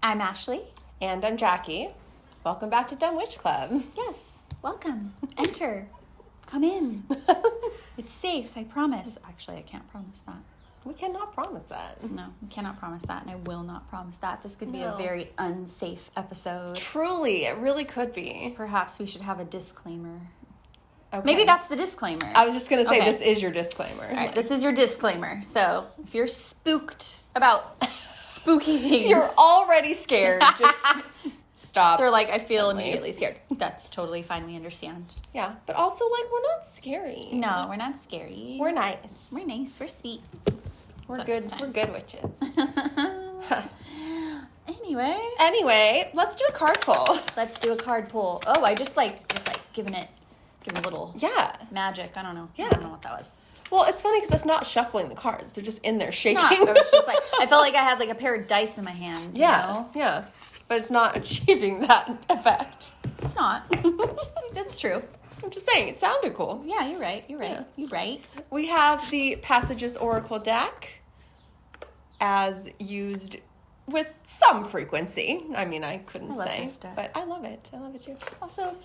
I'm Ashley. And I'm Jackie. Welcome back to Dumb Witch Club. Yes, welcome. Enter. Come in. It's safe, I promise. Actually, I can't promise that. We cannot promise that. No, we cannot promise that, and I will not promise that. This could be a very unsafe episode. Truly, it really could be. Perhaps we should have a disclaimer. Okay. Maybe that's the disclaimer. I was just going to say, This is your disclaimer. All right, this is your disclaimer. So if you're spooked about spooky things. If you're already scared, just stop. They're like, I feel immediately scared. That's totally fine. We understand. Yeah, but also, we're not scary. No, we're not scary. We're nice. We're nice. We're sweet. We're good. We're good witches. Anyway, let's do a card pull. Let's do a card pull. Oh, I just giving it a little magic. I don't know. Yeah. I don't know what that was. Well, it's funny because it's not shuffling the cards. They're just in there shaking. I was just I felt like I had a pair of dice in my hands. Yeah, yeah. But it's not achieving that effect. It's not. That's true. I'm just saying, it sounded cool. Yeah, you're right. Yeah. You're right. We have the Passages Oracle deck as used with some frequency. I mean, I couldn't say, this deck. but I love it. I love it too. Also,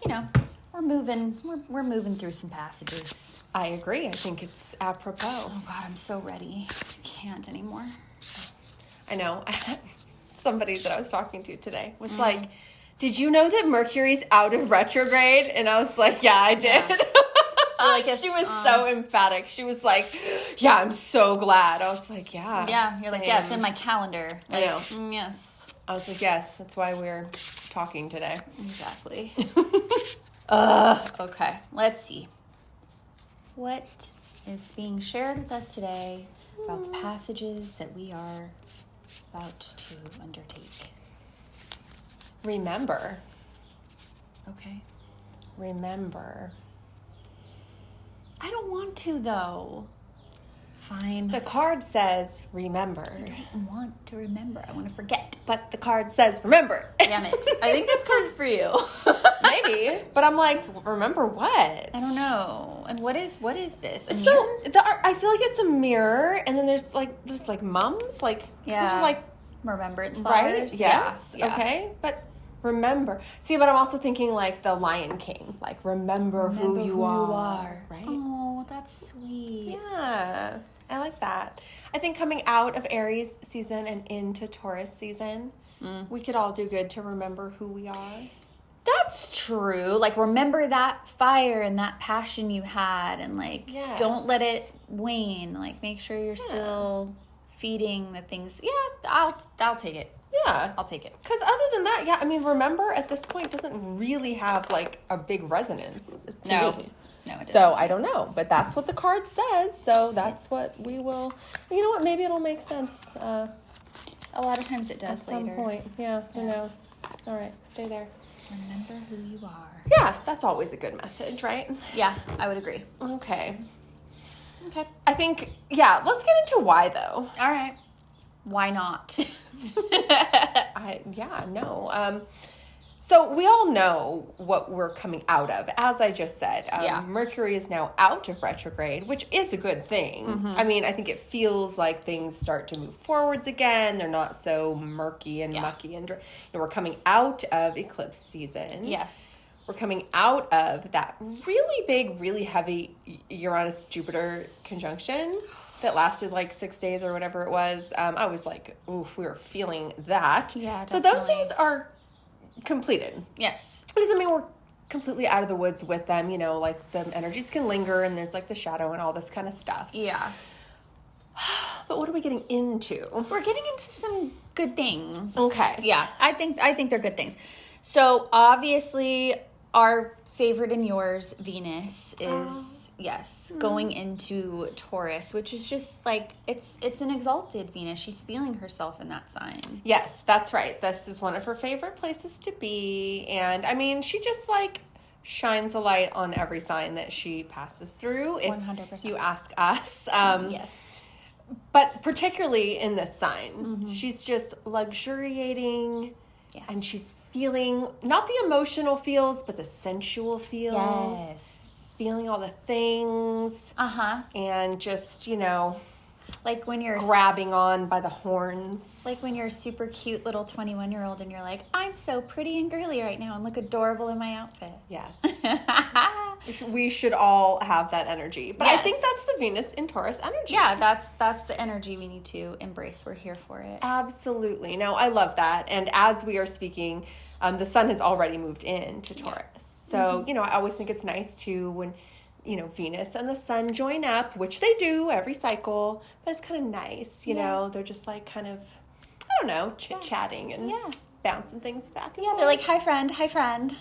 we're moving through some passages. I agree. I think it's apropos. Oh God, I'm so ready. I can't anymore. I know. Somebody that I was talking to today was like, did you know that Mercury's out of retrograde? And I was like, yeah, I did. Yeah. She was so emphatic. She was like, yeah, I'm so glad. I was like, yeah. Yeah, you're like, yes, in my calendar. I know. Yes. I was like, yes, that's why we're talking today. Exactly. Okay, let's see. What is being shared with us today about the passages that we are about to undertake? Remember. Okay. Remember. I don't want to, though. Fine. The card says remember. I don't want to remember. I want to forget. But the card says remember. Damn it. I think this card's for you. Maybe. But I'm like, remember what? I don't know. And what is this? A So mirror? I feel like it's a mirror, and then there's mums, those are remembrance right. flowers. Yes. Yeah. Okay. But remember. See, but I'm also thinking like the Lion King, like remember who you are. Right. Oh, that's sweet. Yeah. I like that. I think coming out of Aries season and into Taurus season, we could all do good to remember who we are. That's true. Like, remember that fire and that passion you had, and Yes. don't let it wane. Like, make sure you're still feeding the things. Yeah, I'll take it. Yeah. I'll take it. Because other than that, yeah, I mean, remember at this point doesn't really have a big resonance to me. No, it doesn't. So I don't know, but that's what the card says. So that's what we will. You know what? Maybe it'll make sense. A lot of times it does at some later. point. Yeah. Who knows? All right. Stay there. Remember who you are. Yeah. That's always a good message, right? Yeah, I would agree. Okay. Okay. I think. Yeah. Let's get into why though. All right. Why not? So we all know what we're coming out of, as I just said. Mercury is now out of retrograde, which is a good thing. Mm-hmm. I mean, I think it feels like things start to move forwards again. They're not so murky and mucky. And we're coming out of eclipse season. Yes. We're coming out of that really big, really heavy Uranus-Jupiter conjunction that lasted 6 days or whatever it was. I was like, oof, we were feeling that. Yeah, definitely. So those things are completed. Yes. It doesn't mean we're completely out of the woods with them, the energies can linger and there's the shadow and all this kind of stuff. Yeah. But what are we getting into? We're getting into some good things. Okay. Yeah, I think they're good things. So obviously our favorite and yours, Venus, is going into Taurus, which is just it's an exalted Venus. She's feeling herself in that sign. Yes, that's right. This is one of her favorite places to be. And I mean, she just shines a light on every sign that she passes through. If 100%. you ask us. Yes. But particularly in this sign, she's just luxuriating. Yes. And she's feeling not the emotional feels, but the sensual feels. Yes. Feeling all the things. Uh-huh. And just, Like when you're grabbing on by the horns. Like when you're a super cute little 21-year-old and you're like, I'm so pretty and girly right now and look adorable in my outfit. Yes. We should all have that energy. But I think that's the Venus in Taurus energy. Yeah, that's the energy we need to embrace. We're here for it. Absolutely. No, I love that. And as we are speaking, the sun has already moved into Taurus. So, I always think it's nice to when Venus and the sun join up, which they do every cycle, but it's kind of nice, you know, they're just like kind of, I don't know, chit-chatting and bouncing things back and forth. They're like, hi friend.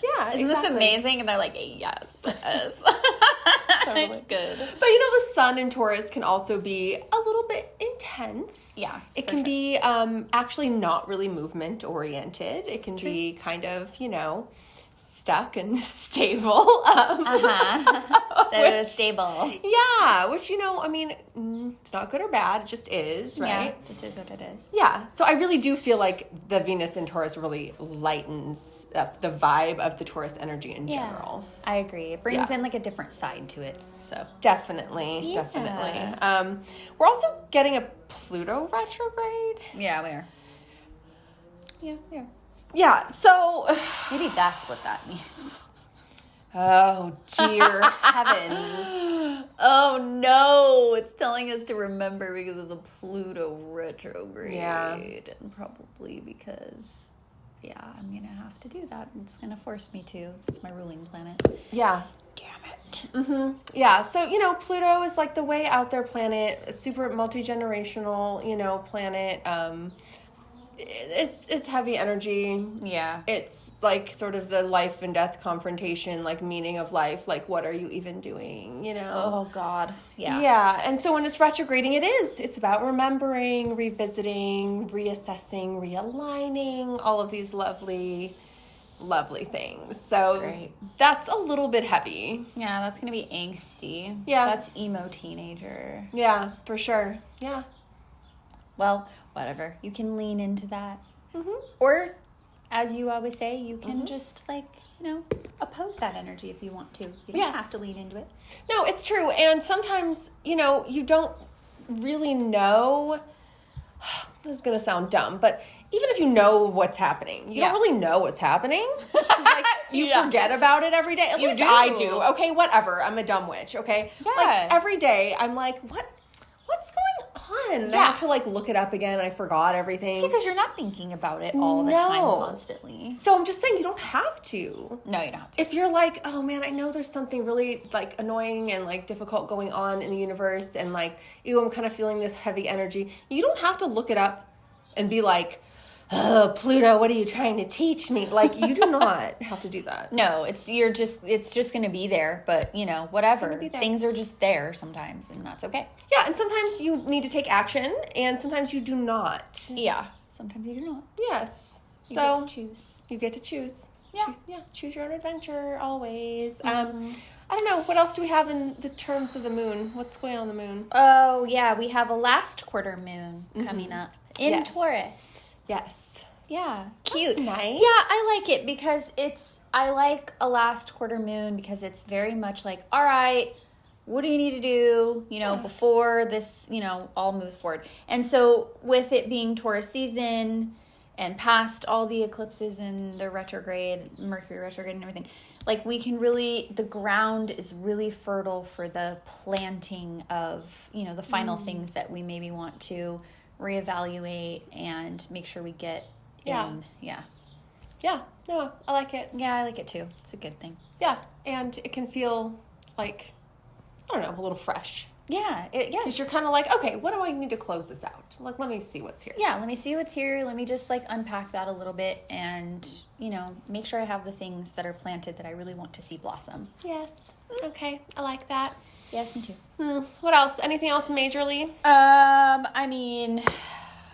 Yeah, Isn't this amazing? And they're like, yes, it is. Totally. It's good. But the sun in Taurus can also be a little bit intense. Yeah, it can be actually not really movement oriented. It can be kind of, stuck and stable. So stable. Yeah, which, it's not good or bad. It just is, right? Yeah, it just is what it is. Yeah, so I really do feel like the Venus in Taurus really lightens up the vibe of the Taurus energy in general. I agree. It brings in like a different side to it. So definitely. We're also getting a Pluto retrograde. Yeah, we are. Yeah, we are. Yeah, so maybe that's what that means. Oh, dear heavens. Oh, no. It's telling us to remember because of the Pluto retrograde. Yeah. And probably because, I'm going to have to do that. It's going to force me to. It's my ruling planet. Yeah. Damn it. Mm-hmm. Yeah, so, Pluto is like the way out there planet, a super multi-generational, planet. It's heavy energy. Yeah. It's like sort of the life and death confrontation, like meaning of life. Like, what are you even doing, Oh, God. Yeah. Yeah. And so when it's retrograding, it's about remembering, revisiting, reassessing, realigning, all of these lovely, lovely things. So great. That's a little bit heavy. Yeah, that's going to be angsty. Yeah. That's emo teenager. Yeah, for sure. Yeah. Well, whatever. You can lean into that. Mm-hmm. Or, as you always say, you can just, oppose that energy if you want to. You don't have to lean into it. No, it's true. And sometimes, you don't really know. This is going to sound dumb, but even if you know what's happening, you don't really know what's happening. Like, you forget about it every day. At least I do. Okay, whatever. I'm a dumb witch, okay? Yeah. Like, every day, I'm like, what's going on? And I have to look it up again. I forgot everything. Because you're not thinking about it all the time constantly. So I'm just saying you don't have to. No, you don't have to. If you're like, oh man, I know there's something really annoying and difficult going on in the universe and ew, I'm kind of feeling this heavy energy. You don't have to look it up and be like, oh, Pluto, what are you trying to teach me? You do not have to do that. No, it's just going to be there, but whatever. Things are just there sometimes, and that's okay. Yeah, and sometimes you need to take action, and sometimes you do not. Yeah, sometimes you do not. Yes. You get to choose. You get to choose. Yeah. Choose your own adventure, always. I don't know. What else do we have in the terms of the moon? What's going on the moon? Oh, yeah. We have a last quarter moon coming up in Taurus. Yes. Yeah. Cute. That's nice. Yeah, I like it because I like a last quarter moon because it's very much like, all right, what do you need to do, before this, all moves forward. And so with it being Taurus season and past all the eclipses and the retrograde, Mercury retrograde and everything, we can really, the ground is really fertile for the planting of, the final things that we maybe want to reevaluate and make sure we get in. Yeah. No, I like it. Yeah, I like it too. It's a good thing. Yeah, and it can feel I don't know, a little fresh. Yeah, because you're kind of like, okay, what do I need to close this out? Let me see what's here. Yeah, let me see what's here. Let me just unpack that a little bit and, make sure I have the things that are planted that I really want to see blossom. Yes. Okay, I like that. Yes, me too. What else? Anything else majorly?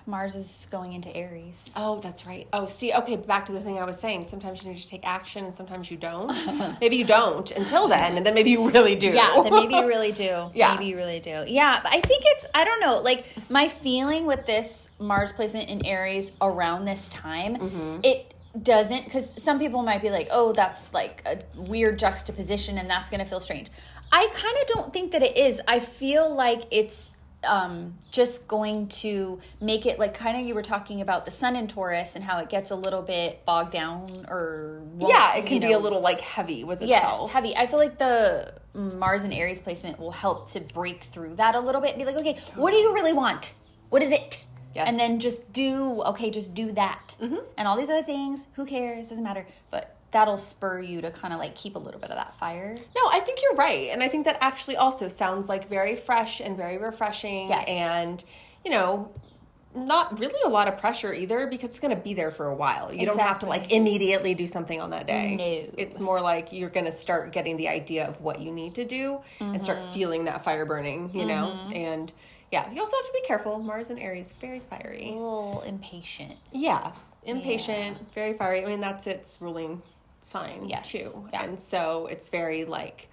Mars is going into Aries. Oh, that's right. Oh, see, okay, back to the thing I was saying. Sometimes you need to take action and sometimes you don't. Maybe you don't until then, and then maybe you really do. Yeah, then maybe you really do. Yeah. Maybe you really do. Yeah, but I think I don't know, my feeling with this Mars placement in Aries around this time, it doesn't, because some people might be like, oh, that's a weird juxtaposition and that's going to feel strange. I kind of don't think that it is. I feel like it's just going to make it like kind of, you were talking about the sun in Taurus and how it gets a little bit bogged down or it can be a little like heavy with itself. Yes, heavy. I feel like the Mars and Aries placement will help to break through that a little bit and be like, okay, what do you really want? What is it? Yes. And then just do that. And all these other things, who cares? Doesn't matter. But that'll spur you to kind of like keep a little bit of that fire. No, I think you're right. And I think that actually also sounds like very fresh and very refreshing. Yes. And, you know, not really a lot of pressure either, because it's going to be there for a while. You don't have to like immediately do something on that day. No. It's more like you're going to start getting the idea of what you need to do and start feeling that fire burning, you know? And yeah, you also have to be careful. Mars and Aries, very fiery. A little impatient. Yeah. Impatient, very fiery. I mean, that's its ruling sign too. Yeah. And so it's very like,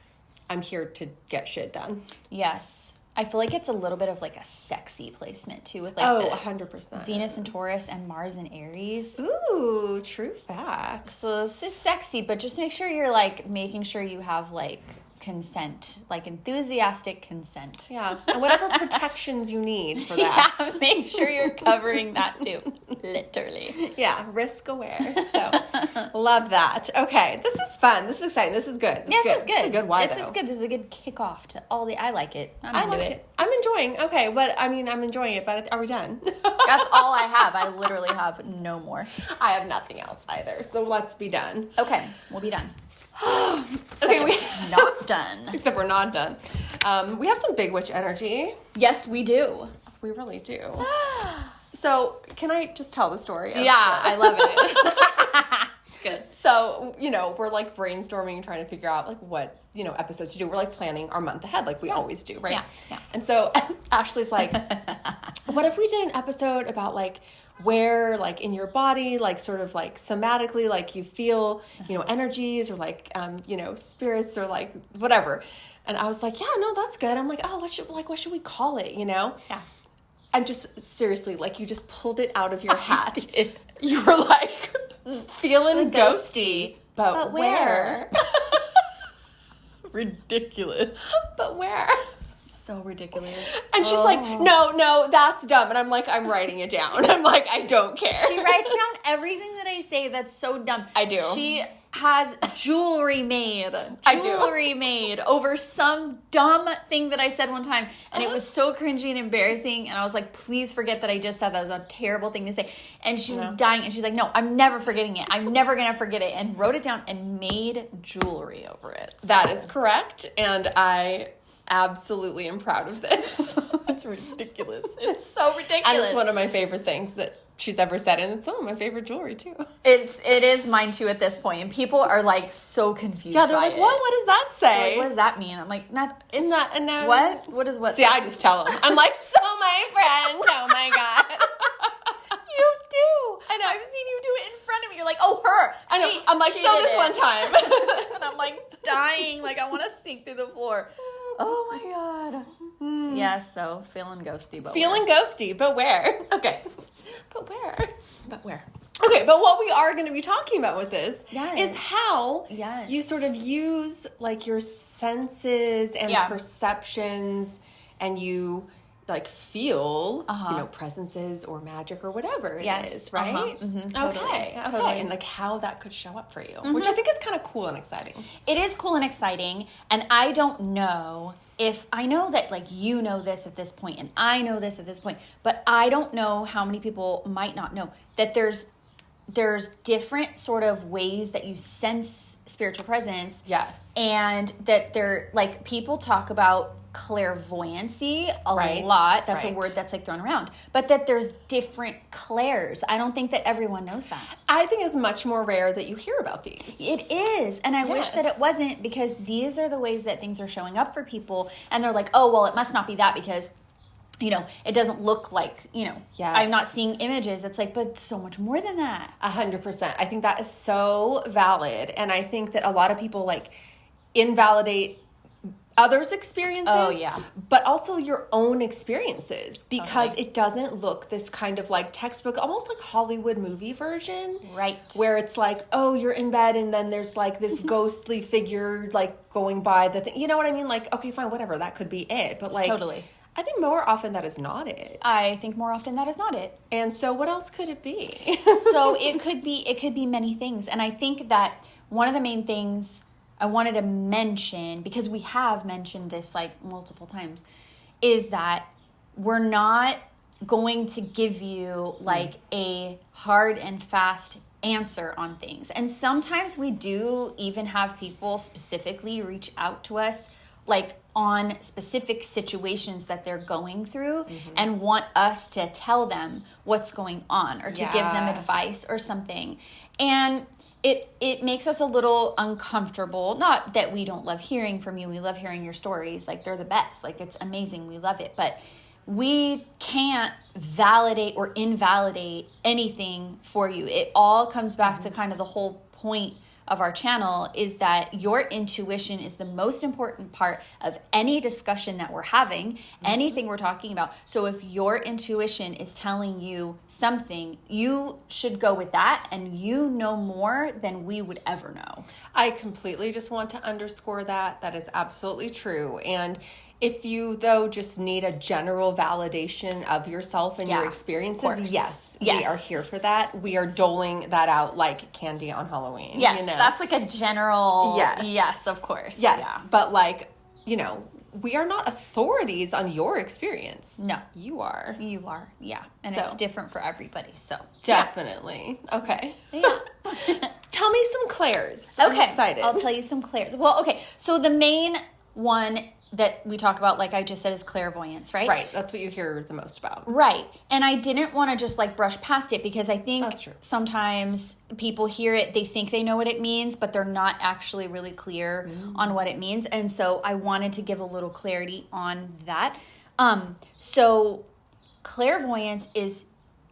I'm here to get shit done. Yes. I feel like it's a little bit of like a sexy placement too, with like 100%. Venus and Taurus and Mars and Aries. Ooh, true facts. So this is sexy, but just make sure you're like making sure you have like consent, like enthusiastic consent. Yeah, and whatever protections you need for that. Yeah, make sure you're covering that too, literally. Yeah, risk aware. So, love that. Okay, this is fun. This is exciting. This is good. This is good. This is a good why, This is good. This is a good kickoff to all the. I like it. I'm into it. I'm enjoying. Okay, but I mean, I'm enjoying it. But are we done? That's all I have. I literally have no more. I have nothing else either. So let's be done. Okay, we'll be done. Okay, we're not done. Except we're not done. We have some big witch energy. Yes, we do. We really do. So, can I just tell the story? Yeah, I love it. It's good. So, you know, we're like brainstorming, trying to figure out like what, you know, episodes to do. We're like planning our month ahead like we always do, right? Yeah. And so Ashley's like, what if we did an episode about like where like in your body, like sort of like somatically, like you feel, you know, energies or like, you know, spirits or like whatever. And I was like, yeah, no, that's good. I'm like, oh, what should we call it? You know? Yeah. And just seriously, like you just pulled it out of your hat. You were like feeling ghosty, but where? Ridiculous. But where? So ridiculous. And she's like, no, that's dumb. And I'm like, I'm writing it down. I'm like, I don't care. She writes down everything that I say that's so dumb. I do. She has jewelry made over some dumb thing that I said one time. And it was so cringy and embarrassing. And I was like, please forget that I just said that. Was a terrible thing to say. And she was dying. And she's like, no, I'm never forgetting it. I'm never going to forget it. And wrote it down and made jewelry over it. So. That is correct. And I absolutely am proud of this. It's ridiculous. It's so ridiculous. And it's one of my favorite things that she's ever said, and it's some of my favorite jewelry too. It is mine too at this point, and people are like so confused. Yeah, they're like, "What? What does that say? Like, what does that mean?" I'm like, "Not in that." And now, what? What is what? See, I just tell them. I'm like, "So, my friend, oh my god." You do. I know. I've seen you do it in front of me. You're like, "Oh, her." I know. I'm like, "So this one time," and I'm like dying. Like I want to sink through the floor. Oh my god. Yeah, so feeling ghosty, but ghosty, but where? Okay. But where? Okay, but what we are going to be talking about with this is how you sort of use like your senses and perceptions, and you like feel, you know, presences or magic or whatever it is, right? Totally. Okay. And like how that could show up for you, which I think is kind of cool and exciting. It is cool and exciting, and I don't know if I know that like you know this at this point and I know this at this point, but I don't know how many people might not know that there's different sort of ways that you sense spiritual presence. Yes. And that they're like, people talk about clairvoyancy a lot. That's a word that's like thrown around. But that there's different clairs. I don't think that everyone knows that. I think it's much more rare that you hear about these. It is. And I wish that it wasn't, because these are the ways that things are showing up for people. And they're like, oh, well, it must not be that because, you know, it doesn't look like, you know, I'm not seeing images. It's like, but so much more than that. 100%. I think that is so valid. And I think that a lot of people like invalidate others' experiences, but also your own experiences, because it doesn't look this kind of like textbook, almost like Hollywood movie version, right? Where it's like, oh, you're in bed and then there's like this ghostly figure like going by the thing. You know what I mean? Like, okay, fine, whatever, that could be it, but like, totally. I think more often that is not it. I think more often that is not it. And so what else could it be? So it could be many things. And I think that one of the main things I wanted to mention, because we have mentioned this like multiple times, is that we're not going to give you like a hard and fast answer on things. And sometimes we do even have people specifically reach out to us like on specific situations that they're going through and want us to tell them what's going on or to give them advice or something. And it makes us a little uncomfortable. Not that we don't love hearing from you. We love hearing your stories. Like, they're the best. Like, it's amazing. We love it. But we can't validate or invalidate anything for you. It all comes back to kind of the whole point of our channel, is that your intuition is the most important part of any discussion that we're having, anything we're talking about. So if your intuition is telling you something, you should go with that, and you know more than we would ever know. I completely just want to underscore that. That is absolutely true. And if you, though, just need a general validation of yourself and your experiences, yes, we are here for that. We are doling that out like candy on Halloween. Yes, that's like a general, yes, of course. Yes, yeah. But like, we are not authorities on your experience. No. You are. You are, yeah. And it's different for everybody, so. Definitely. Yeah. Okay. Yeah. Tell me some Claires. Okay. I'm excited. I'll tell you some Claires. Well, okay. So the main one that we talk about, like I just said, is clairvoyance, right? Right. That's what you hear the most about. Right. And I didn't want to just like brush past it, because I think sometimes people hear it, they think they know what it means, but they're not actually really clear on what it means. And so I wanted to give a little clarity on that. So clairvoyance is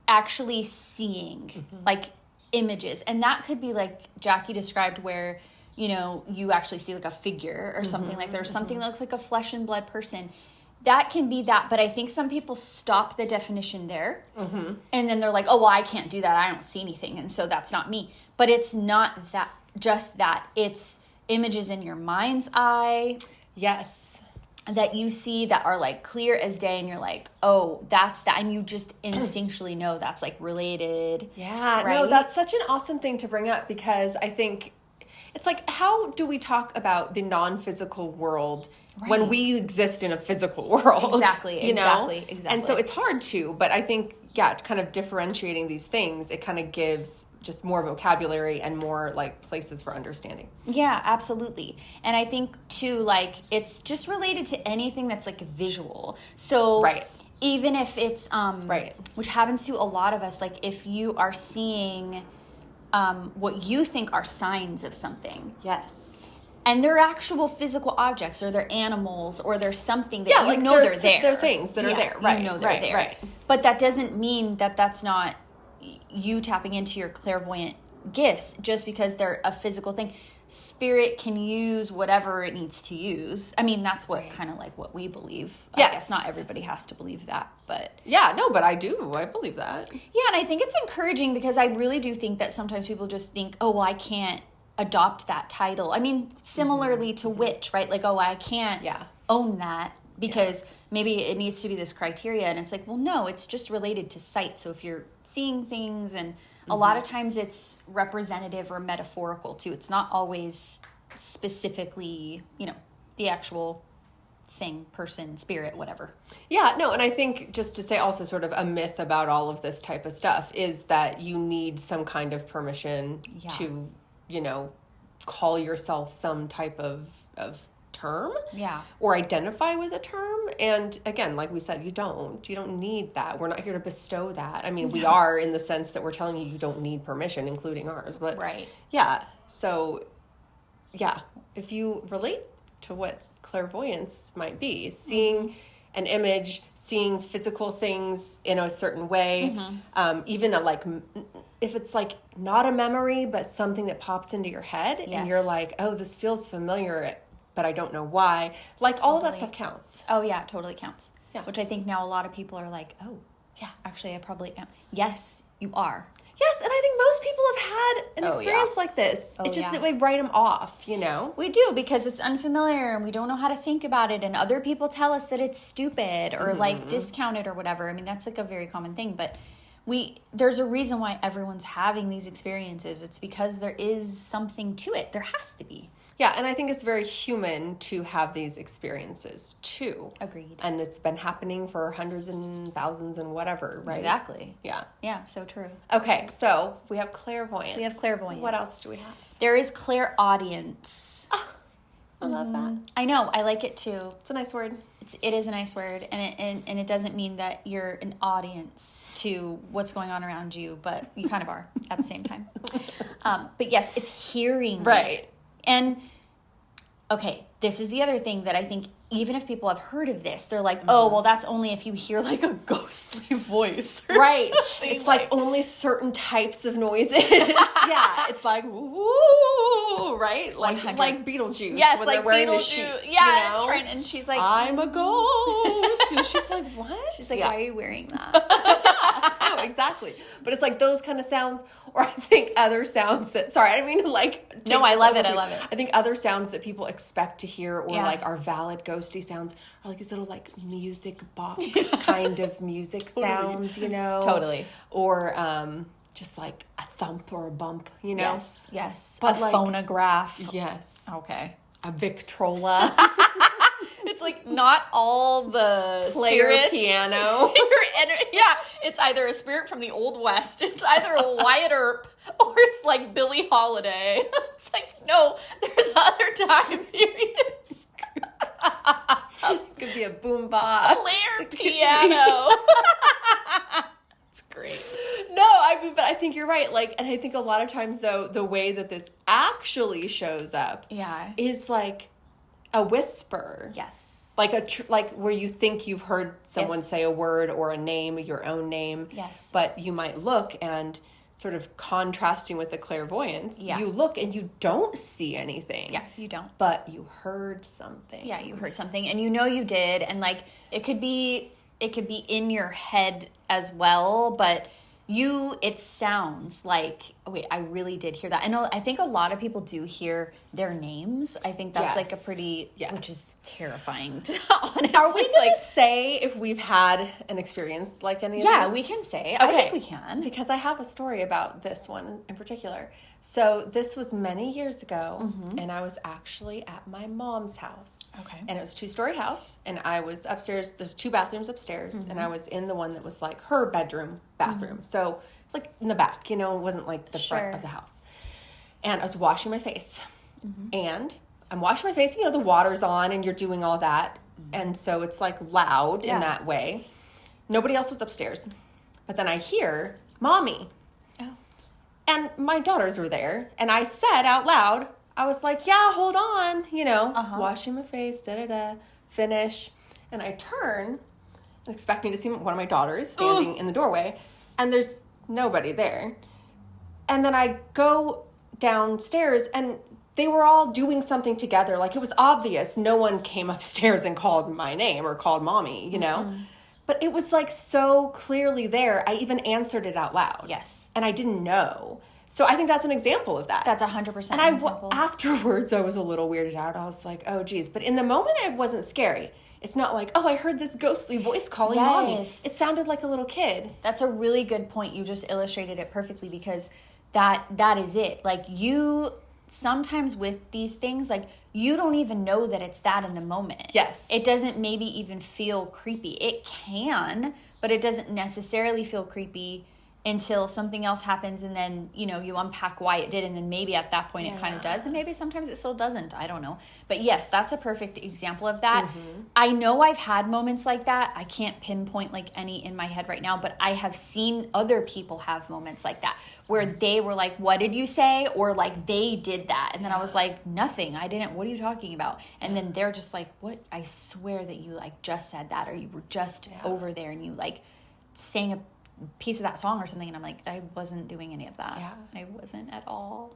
actually seeing like images. And that could be like Jackie described, where you actually see like a figure or something, like there's something that looks like a flesh and blood person. That can be that, but I think some people stop the definition there, and then they're like, oh, well, I can't do that. I don't see anything, and so that's not me. But it's not that, just that. It's images in your mind's eye. Yes. That you see that are like clear as day, and you're like, oh, that's that. And you just instinctually know that's like related. Yeah. Right? No, that's such an awesome thing to bring up, because I think it's like, how do we talk about the non-physical world when we exist in a physical world? Exactly. And so it's hard to, but I think, kind of differentiating these things, it kind of gives just more vocabulary and more like places for understanding. Yeah, absolutely. And I think too, like, it's just related to anything that's like visual. So even if it's, which happens to a lot of us, like if you are seeing what you think are signs of something. Yes. And they're actual physical objects, or they're animals, or there's something that they're there. They're things that are there. Right. You know they're there. Right. But that doesn't mean that that's not you tapping into your clairvoyant gifts just because they're a physical thing. Spirit can use whatever it needs to use. I mean, that's what kind of like what we believe. Yes. I guess not everybody has to believe that, but... Yeah, no, but I do. I believe that. Yeah, and I think it's encouraging, because I really do think that sometimes people just think, oh, well, I can't adopt that title. I mean, similarly to witch, right? Like, oh, I can't own that because maybe it needs to be this criteria. And it's like, well, no, it's just related to sight. So if you're seeing things, and a lot of times it's representative or metaphorical too. It's not always specifically, the actual thing, person, spirit, whatever. Yeah, no, and I think just to say also sort of a myth about all of this type of stuff is that you need some kind of permission to, call yourself some type of term or identify with a term. And again, like we said, you don't need that. We're not here to bestow that. I mean, we are, in the sense that we're telling you don't need permission, including ours, but so if you relate to what clairvoyance might be, seeing an image, seeing physical things in a certain way, even if it's like not a memory, but something that pops into your head and you're like, oh, this feels familiar, but I don't know why. Like all of that stuff counts. Oh yeah, it totally counts. Yeah. Which I think now a lot of people are like, oh yeah, actually I probably am. Yes, you are. Yes, and I think most people have had an experience like this. It's just that we write them off, you know? We do, because it's unfamiliar and we don't know how to think about it, and other people tell us that it's stupid or like discounted or whatever. I mean, that's like a very common thing, but there's a reason why everyone's having these experiences. It's because there is something to it. There has to be. Yeah, and I think it's very human to have these experiences too. Agreed. And it's been happening for hundreds and thousands and whatever, right? Exactly. Yeah. Yeah, so true. Okay, so we have clairvoyance. We have clairvoyance. What else do we have? There is clairaudience. I love that. I know. I like it too. It's a nice word. It is a nice word, and it doesn't mean that you're an audience to what's going on around you, but you kind of are at the same time. But yes, it's hearing. Right. And, okay, this is the other thing that I think, even if people have heard of this, they're like, oh, well, that's only if you hear, like, a ghostly voice. Right. It's like only certain types of noises. Yeah. It's like, woo, right? Like Beetlejuice. Yes, when like they're wearing Beetlejuice. the sheets, Yeah, you know? and she's like, I'm a ghost. And she's like, what? She's like, why are you wearing that? No, exactly. But it's like those kind of sounds, or I think other sounds that, sorry, I didn't mean to like. No, I love it. I love it. I think other sounds that people expect to hear, or Yeah. like are valid ghosty sounds, are like these little like music box kind of music sounds, you know? Totally. Or just like a thump or a bump, you know? Yes. But a like, phonograph. Yes. Okay. A Victrola. It's like not all the Player spirits. piano. Yeah, it's either a spirit from the Old West, it's either a Wyatt Earp, or it's like Billie Holiday. It's like, no, there's other time periods. Could be a boombox. Player piano. It's great. No, I mean, but I think you're right. Like, and I think a lot of times, though, the way that this actually shows up is like a whisper. Yes. Like like where you think you've heard someone Yes. say a word or a name, your own name. Yes. But you might look, and sort of contrasting with the clairvoyance, you look and you don't see anything. Yeah, you don't. But you heard something. Yeah, you heard something, and you know you did, and like it could be in your head as well, but it sounds like, oh wait, I really did hear that. I think a lot of people do hear their names. I think that's like a pretty, which is terrifying, honestly. Are we going to say if we've had an experience like any of this? Yeah, we can say. I think we can. Because I have a story about this one in particular. So this was many years ago, and I was actually at my mom's house. Okay. And it was a 2-story house, and I was upstairs. There's 2 bathrooms upstairs, and I was in the one that was like her bathroom. So it's like in the back, you know, it wasn't like the front of the house. And I was washing my face. And I'm washing my face, you know, the water's on and you're doing all that. And so it's like loud in that way. Nobody else was upstairs. But then I hear, Mommy. Oh. And my daughters were there. And I said out loud, I was like, yeah, hold on, you know, washing my face, finish. And I turn, expecting to see one of my daughters standing in the doorway. And there's nobody there. And then I go downstairs, and they were all doing something together. Like, it was obvious no one came upstairs and called my name or called Mommy, you know? But it was like so clearly there. I even answered it out loud. Yes. And I didn't know. So I think that's an example of that. That's 100% and an example. Afterwards, I was a little weirded out. I was like, oh, geez. But in the moment, it wasn't scary. It's not like, oh, I heard this ghostly voice calling Mommy. It sounded like a little kid. That's a really good point. You just illustrated it perfectly, because that is it. Like, you sometimes with these things, like, you don't even know that it's that in the moment. Yes. It doesn't maybe even feel creepy. It can, but it doesn't necessarily feel creepy until something else happens, and then, you know, you unpack why it did, and then maybe at that point it kind of does, and maybe sometimes it still doesn't. I don't know. But yes, that's a perfect example of that. I know I've had moments like that. I can't pinpoint like any in my head right now, but I have seen other people have moments like that where they were like, what did you say? Or like, they did that. And then I was like, nothing. I didn't. What are you talking about? And then they're just like, what? I swear that you like just said that, or you were just over there and you like sang a piece of that song or something, and I'm like, I wasn't doing any of that. I wasn't at all.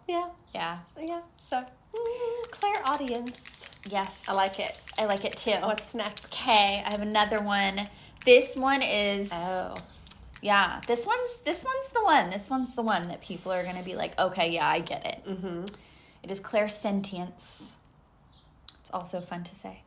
So clairaudience. Yes, I like it too. What's next? Okay, I have another one. This one is Yeah. This one's the one. This one's the one that people are going to be like, okay, yeah, I get it. Mm-hmm. It is clairsentience. It's also fun to say.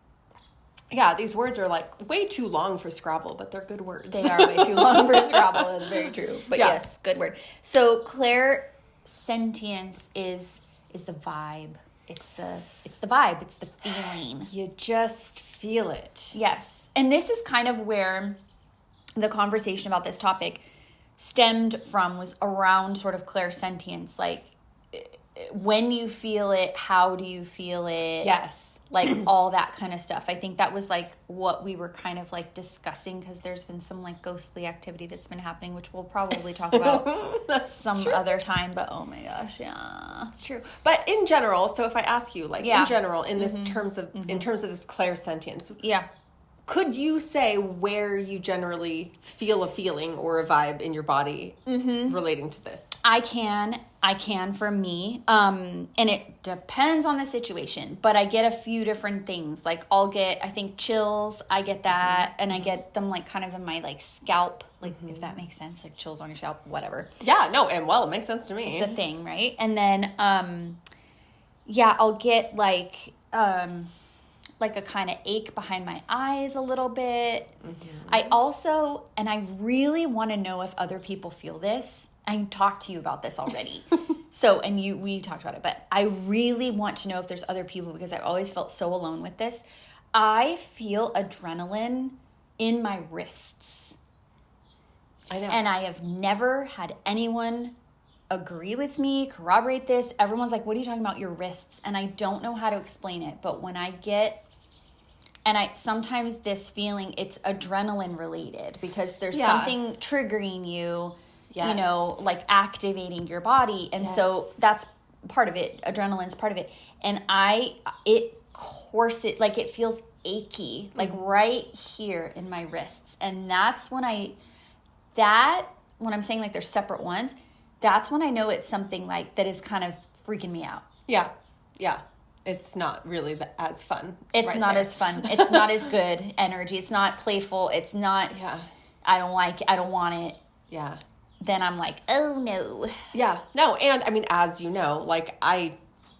Yeah, these words are like way too long for Scrabble, but they're good words. They are way too long for Scrabble. That's very true. But yes, good word. So clairsentience is the vibe. It's the vibe. It's the feeling. You just feel it. Yes. And this is kind of where the conversation about this topic stemmed from, was around sort of clairsentience. Like, when you feel it, how do you feel it? Yes. Like, all that kind of stuff. I think that was, like, what we were kind of, like, discussing, because there's been some, like, ghostly activity that's been happening, which we'll probably talk about some other time. But, oh, my gosh, yeah. That's true. But in general, so if I ask you, like, in general, in this terms of in terms of this clairsentience. Yeah. Could you say where you generally feel a feeling or a vibe in your body relating to this? I can for me. And it depends on the situation, but I get a few different things. Like, I'll get, I think, chills. I get that. And I get them, like, kind of in my, like, scalp, like, if that makes sense, like chills on your scalp, whatever. Yeah, no. And well, it makes sense to me. It's a thing, right? And then, I'll get like a kind of ache behind my eyes a little bit. I also, and I really want to know if other people feel this. I talked to you about this already. So, and we talked about it, but I really want to know if there's other people, because I've always felt so alone with this. I feel adrenaline in my wrists. I know. And I have never had anyone agree with me, corroborate this. Everyone's like, what are you talking about, your wrists? And I don't know how to explain it, but when I get, and sometimes this feeling, it's adrenaline related, because there's something triggering you, you know, like activating your body. And so that's part of it. Adrenaline's part of it. And it feels achy, like right here in my wrists. And that's when when I'm saying like there's separate ones, that's when I know it's something like that is kind of freaking me out. Yeah. Yeah. It's not really as fun. It's not as fun. It's not as good energy. It's not playful. It's not, I don't like it. I don't want it. Yeah. Then I'm like, oh no. Yeah. No. And I mean, as you know, like I've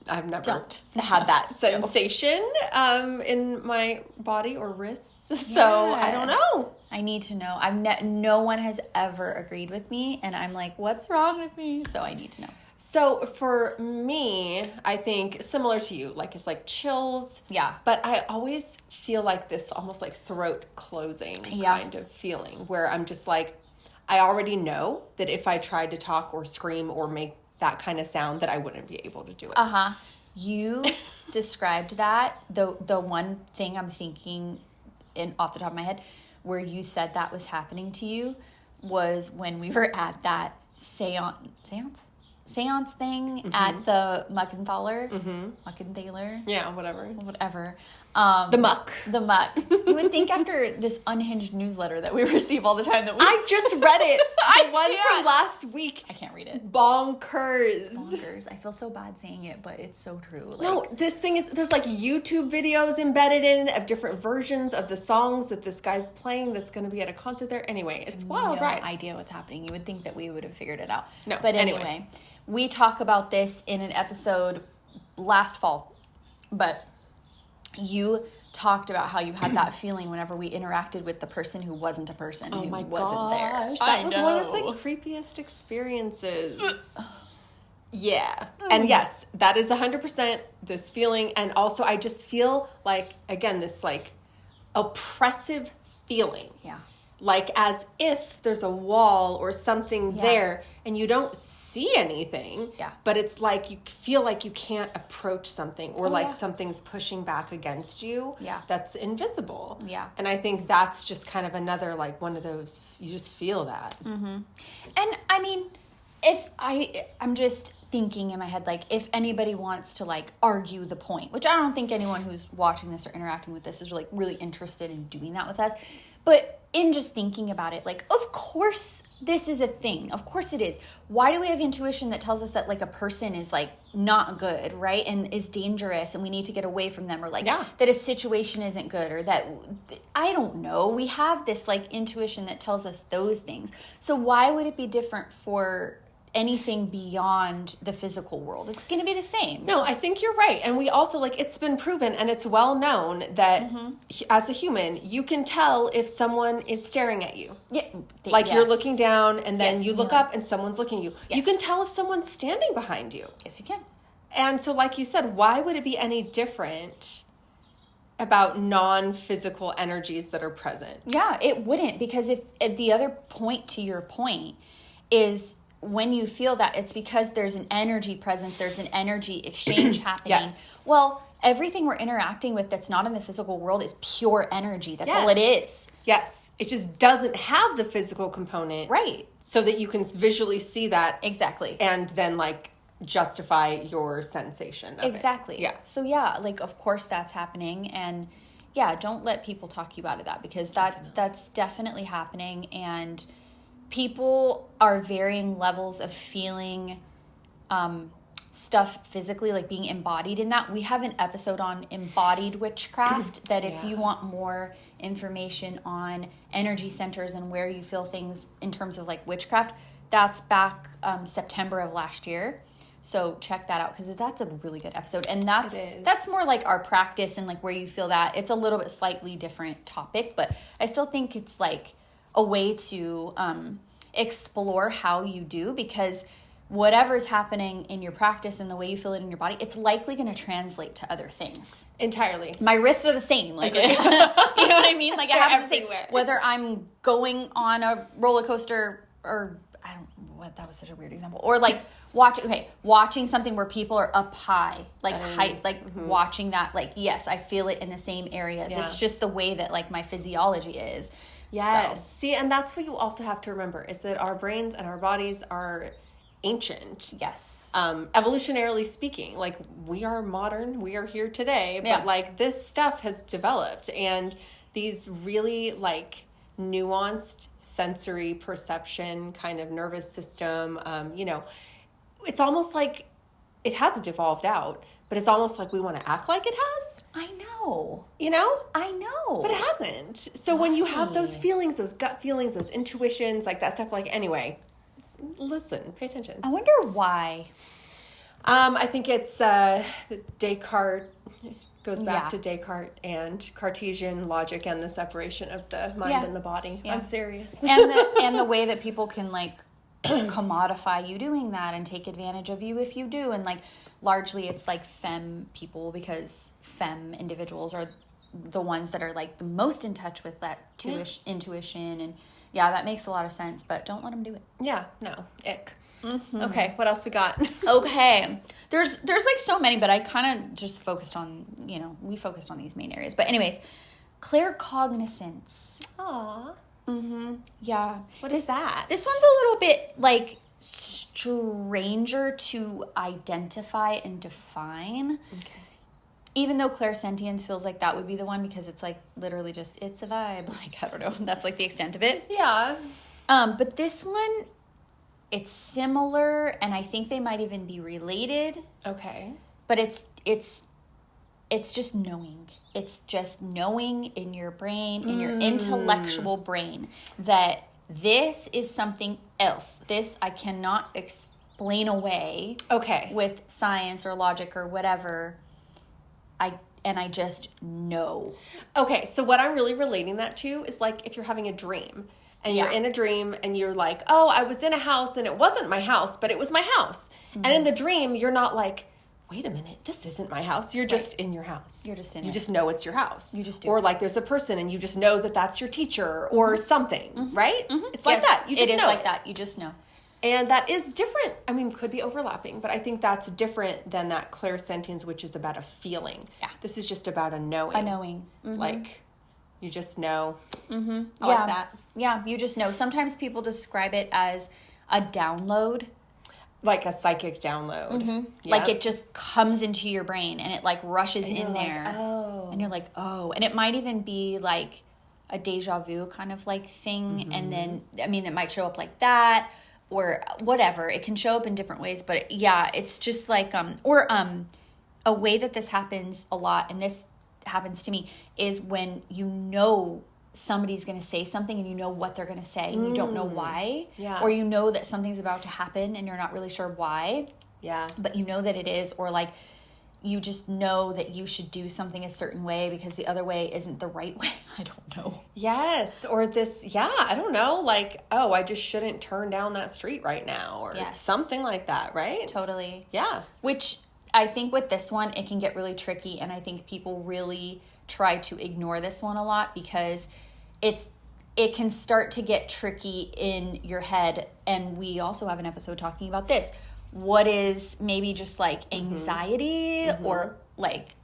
never had that sensation in my body or wrists. So I don't know. I need to know. No one has ever agreed with me, and I'm like, what's wrong with me? So I need to know. So for me, I think similar to you, like it's like chills. Yeah. But I always feel like this almost like throat closing kind of feeling, where I'm just like, I already know that if I tried to talk or scream or make that kind of sound, that I wouldn't be able to do it. You described that. The one thing I'm thinking off the top of my head where you said that was happening to you was when we were at that seance thing at the Muckenthaler. Muckenthaler. Yeah, whatever. The muck. You would think after this unhinged newsletter that we receive all the time that I just read it. The one from last week. I can't read it. Bonkers. It's bonkers. I feel so bad saying it, but it's so true. Like, no, this thing is, there's like YouTube videos embedded in of different versions of the songs that this guy's playing that's going to be at a concert there. Anyway, it's wild, right? No idea what's happening. You would think that we would have figured it out. No, but anyway, we talk about this in an episode last fall, but you talked about how you had that feeling whenever we interacted with the person who wasn't a person, who wasn't there. That was one of the creepiest experiences. Yeah. And yes, that is 100% this feeling. And also I just feel like, again, this like oppressive feeling. Yeah. Like as if there's a wall or something there and you don't see anything. Yeah. But it's like you feel like you can't approach something or something's pushing back against you. Yeah. That's invisible. Yeah. And I think that's just kind of another like one of those, you just feel that. Mm-hmm. And I mean, I'm just thinking in my head, like if anybody wants to like argue the point, which I don't think anyone who's watching this or interacting with this is like really interested in doing that with us. But in just thinking about it, like, of course this is a thing. Of course it is. Why do we have intuition that tells us that, like, a person is, like, not good, right? And is dangerous and we need to get away from them, or, like, that a situation isn't good, or that, I don't know. We have this, like, intuition that tells us those things. So why would it be different for anything beyond the physical world? It's going to be the same. No, I think you're right. And we also, like, it's been proven and it's well known that as a human, you can tell if someone is staring at you. Yeah. Like, you're looking down and then you look up and someone's looking at you. Yes. You can tell if someone's standing behind you. Yes, you can. And so, like you said, why would it be any different about non-physical energies that are present? Yeah, it wouldn't, because if the other point to your point is, when you feel that, it's because there's an energy present, there's an energy exchange happening. Yes. Well, everything we're interacting with that's not in the physical world is pure energy. That's all it is. Yes. It just doesn't have the physical component. Right. So that you can visually see that. Exactly. And then, like, justify your sensation of exactly. it. Yeah. So, yeah, like, of course that's happening. And, yeah, don't let people talk you out of that, because that's definitely happening. And people are varying levels of feeling stuff physically, like being embodied in that. We have an episode on embodied witchcraft that if you want more information on energy centers and where you feel things in terms of, like, witchcraft, that's back September of last year. So check that out, because that's a really good episode. And that's more like our practice and, like, where you feel that. It's a little bit slightly different topic, but I still think it's, like, a way to explore how you do, because whatever's happening in your practice and the way you feel it in your body, it's likely going to translate to other things. Entirely. My wrists are the same. Like, you know what I mean? Like, it happens the same. Whether I'm going on a roller coaster, or I don't know what, that was such a weird example. Or, like, watching something where people are up high, like height, like watching that, like, yes, I feel it in the same areas. It's just the way that, like, my physiology is. Yes. So. See, and that's what you also have to remember, is that our brains and our bodies are ancient. Yes. Evolutionarily speaking, like, we are modern, we are here today, but like, this stuff has developed, and these really, like, nuanced sensory perception kind of nervous system, you know, it's almost like it hasn't evolved out, but it's almost like we want to act like it has. I know. You know? I know. But it hasn't. So when you have those feelings, those gut feelings, those intuitions, like that stuff, like, anyway, listen, pay attention. I wonder why. I think it's Descartes, goes back to Descartes and Cartesian logic and the separation of the mind and the body. Yeah. I'm serious. And the way that people can, like, commodify you doing that and take advantage of you if you do. And, like, largely it's, like, femme people, because femme individuals are the ones that are, like, the most in touch with that intuition. And that makes a lot of sense, but don't let them do it. Yeah, no, ick. Mm-hmm. Okay, what else we got? Okay, there's like so many, but I kind of just focused on, we focused on these main areas. But anyways, claircognizance. Aww. Mm-hmm. Yeah. What is that? This one's a little bit, like, stranger to identify and define. Okay. Even though clairsentience feels like that would be the one, because it's, like, literally just, it's a vibe. Like, I don't know. That's, like, the extent of it. Yeah. But this one, it's similar, and I think they might even be related. Okay. But it's just knowing. It's just knowing in your brain, in your intellectual brain, that this is something else. This I cannot explain away. Okay. With science or logic or whatever. I just know. Okay, so what I'm really relating that to is, like, if you're having a dream. And you're in a dream and you're like, oh, I was in a house and it wasn't my house, but it was my house. Mm-hmm. And in the dream, you're not like, wait a minute, this isn't my house. You're just in your house. You're just in it. You just know it's your house. You just do. Or, like, there's a person and you just know that that's your teacher or something, right? Mm-hmm. It's like that. You just know. It is like that. You just know. And that is different. I mean, could be overlapping, but I think that's different than that clairsentience, which is about a feeling. Yeah. This is just about a knowing. A knowing. Mm-hmm. Like, you just know. Mm-hmm. I like that. Yeah, you just know. Sometimes people describe it as a download. Like a psychic download. Mm-hmm. Yep. Like, it just comes into your brain and it, like, rushes in there. Like, oh. And you're like, oh. And it might even be, like, a deja vu kind of like thing. And then, I mean, it might show up like that or whatever. It can show up in different ways. But yeah, it's just like, a way that this happens a lot, and this happens to me, is when you know somebody's going to say something and you know what they're going to say and you don't know why. Yeah. Or you know that something's about to happen and you're not really sure why. Yeah. But you know that it is, or like you just know that you should do something a certain way because the other way isn't the right way. I don't know. Yes. Or this, I don't know, like, oh, I just shouldn't turn down that street right now, or something like that, right? Totally. Yeah. Which I think with this one, it can get really tricky, and I think people really try to ignore this one a lot because it can start to get tricky in your head. And we also have an episode talking about this. What is maybe just like anxiety or like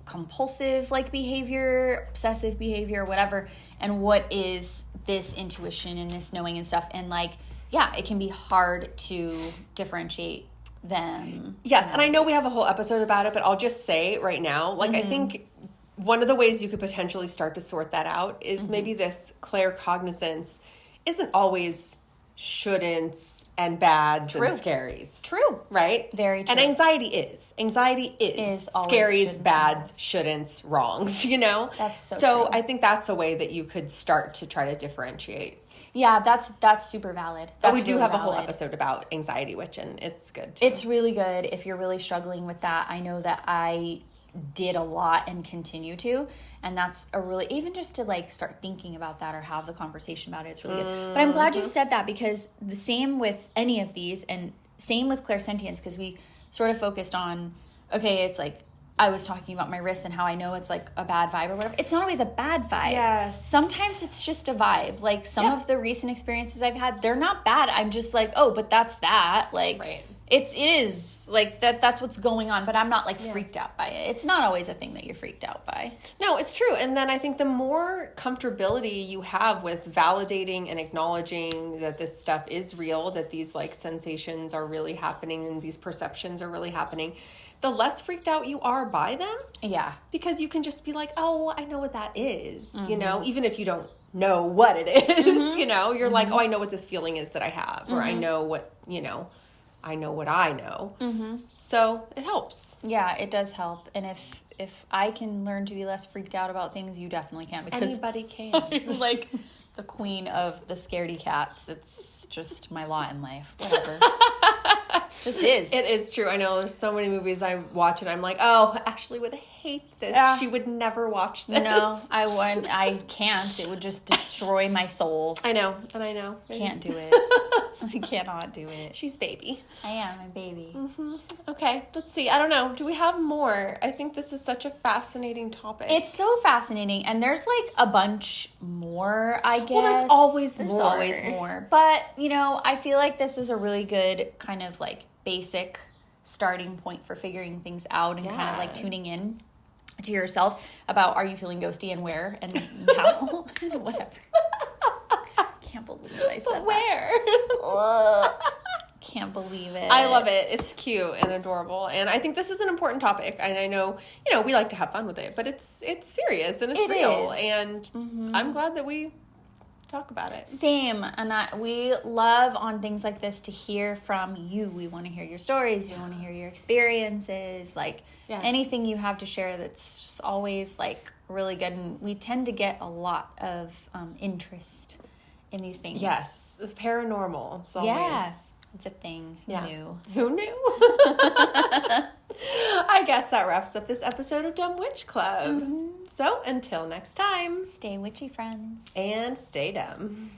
compulsive like behavior, obsessive behavior, whatever, and what is this intuition and this knowing and stuff. And like, yeah, it can be hard to differentiate them. Yes, and I know we have a whole episode about it, but I'll just say right now, like, I think one of the ways you could potentially start to sort that out is maybe this claircognizance isn't always shouldn'ts and bads and scaries. True. Right? Very true. And anxiety is. Anxiety is scaries, bads, shouldn'ts, wrongs, you know? That's so true. I think that's a way that you could start to try to differentiate. Yeah, that's super valid. But we do have a whole episode about anxiety, and it's good too. It's really good if you're really struggling with that. I know that I did a lot and continue to, and that's a really, even just to like start thinking about that or have the conversation about it, it's really good. But I'm glad you said that, because the same with any of these, and same with clairsentience, because we sort of focused on, okay, it's like I was talking about my wrist and how I know it's like a bad vibe or whatever. It's not always a bad vibe. Yes. Sometimes it's just a vibe. Like some of the recent experiences I've had, they're not bad. I'm just like, oh, but that's that. Like it is like that's what's going on, but I'm not like freaked out by it. It's not always a thing that you're freaked out by. No, it's true. And then I think the more comfortability you have with validating and acknowledging that this stuff is real, that these like sensations are really happening and these perceptions are really happening, the less freaked out you are by them. Yeah. Because you can just be like, oh, I know what that is, you know, even if you don't know what it is, you know, you're like, oh, I know what this feeling is that I have, or I know what, you know, I know what I know. So it helps. Yeah, it does help. And if I can learn to be less freaked out about things, you definitely can. Because anybody can. I'm like the queen of the scaredy cats. It's just my lot in life. Whatever. Just is. It is true. I know there's so many movies I watch and I'm like, oh, Ashley would hate this. She would never watch this. No, I wouldn't. I can't. It would just destroy my soul. I know. And I know. Can't do it. I cannot do it. She's baby. I am a baby. Okay, let's see. I don't know. Do we have more? I think this is such a fascinating topic. It's so fascinating. And there's like a bunch more, I guess. Well, there's always more. But, you know, I feel like this is a really good kind of like basic starting point for figuring things out and kind of like tuning in to yourself about, are you feeling ghosty and where and how? Whatever. Can't believe I said where? Can't believe it. I love it. It's cute and adorable. And I think this is an important topic. And I know, you know, we like to have fun with it, but it's serious and it's real. And I'm glad that we talk about it. Same. And we love on things like this to hear from you. We want to hear your stories. We want to hear your experiences. Like anything you have to share that's just always like really good. And we tend to get a lot of interest in these things. Yes. The paranormal. It's always... It's a thing. Yeah. Who knew? Who knew? I guess that wraps up this episode of Dumb Witch Club. So until next time. Stay witchy, friends. And stay dumb.